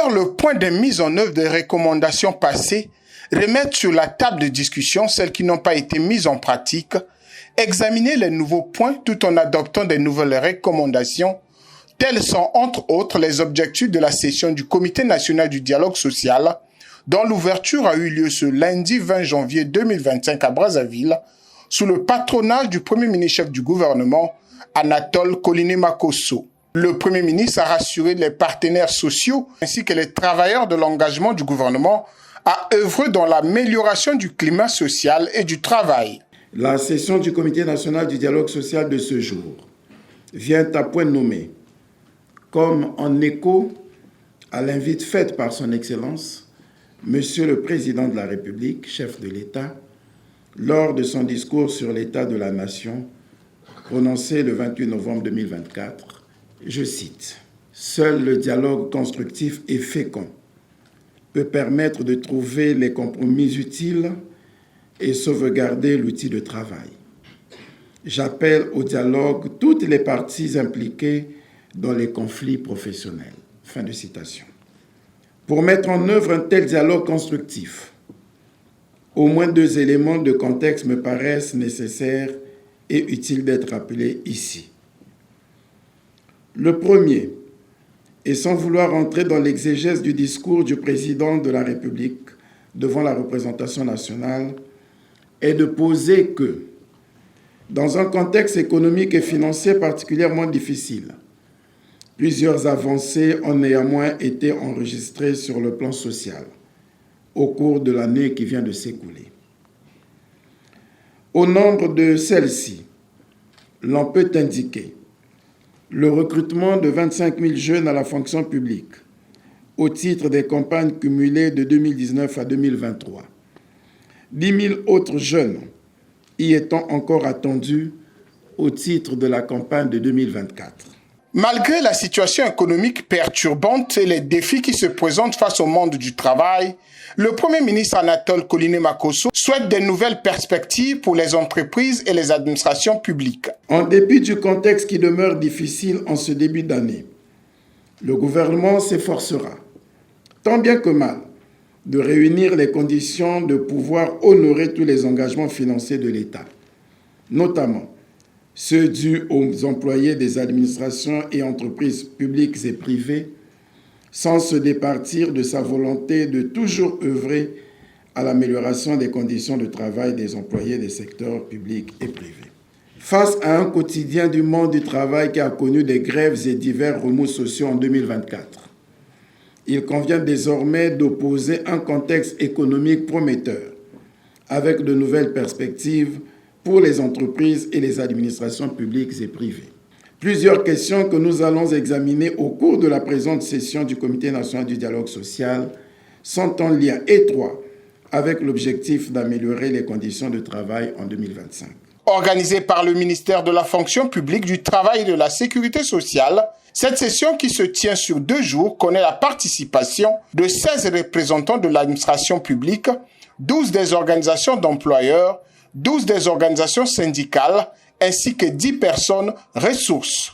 faire le point des mises en œuvre des recommandations passées, remettre sur la table de discussion celles qui n'ont pas été mises en pratique, examiner les nouveaux points tout en adoptant des nouvelles recommandations. Tels sont entre autres les objectifs de la session du Comité national du dialogue social, dont l'ouverture a eu lieu ce lundi 20 janvier 2025 à Brazzaville, sous le patronage du Premier ministre-chef du gouvernement, Anatole Koliné-Makosso. Le Premier ministre a rassuré les partenaires sociaux ainsi que les travailleurs de l'engagement du gouvernement à œuvrer dans l'amélioration du climat social et du travail. La session du Comité national du dialogue social de ce jour vient à point nommé, comme en écho à l'invite faite par son Excellence, Monsieur le Président de la République, chef de l'État, lors de son discours sur l'état de la nation, prononcé le 28 novembre 2024, je cite, « Seul le dialogue constructif et fécond peut permettre de trouver les compromis utiles et sauvegarder l'outil de travail. J'appelle au dialogue toutes les parties impliquées dans les conflits professionnels. » Fin de citation. Pour mettre en œuvre un tel dialogue constructif, au moins 2 éléments de contexte me paraissent nécessaires et utiles d'être rappelés ici. Le premier, et sans vouloir entrer dans l'exégèse du discours du président de la République devant la représentation nationale, est de poser que, dans un contexte économique et financier particulièrement difficile, plusieurs avancées ont néanmoins été enregistrées sur le plan social au cours de l'année qui vient de s'écouler. Au nombre de celles-ci, l'on peut indiquer le recrutement de 25 000 jeunes à la fonction publique au titre des campagnes cumulées de 2019 à 2023. 10 000 autres jeunes y étant encore attendus au titre de la campagne de 2024. Malgré la situation économique perturbante et les défis qui se présentent face au monde du travail, le Premier ministre Anatole Koliné-Makosso souhaite de nouvelles perspectives pour les entreprises et les administrations publiques. En dépit du contexte qui demeure difficile en ce début d'année, le gouvernement s'efforcera, tant bien que mal, de réunir les conditions de pouvoir honorer tous les engagements financiers de l'État, notamment ceux dus aux employés des administrations et entreprises publiques et privées, sans se départir de sa volonté de toujours œuvrer à l'amélioration des conditions de travail des employés des secteurs publics et privés. Face à un quotidien du monde du travail qui a connu des grèves et divers remous sociaux en 2024, il convient désormais d'opposer un contexte économique prometteur avec de nouvelles perspectives pour les entreprises et les administrations publiques et privées. Plusieurs questions que nous allons examiner au cours de la présente session du Comité national du dialogue social sont en lien étroit avec l'objectif d'améliorer les conditions de travail en 2025. Organisée par le ministère de la fonction publique, du travail et de la sécurité sociale, cette session qui se tient sur 2 jours connaît la participation de 16 représentants de l'administration publique, 12 des organisations d'employeurs, 12 des organisations syndicales, ainsi que 10 personnes ressources.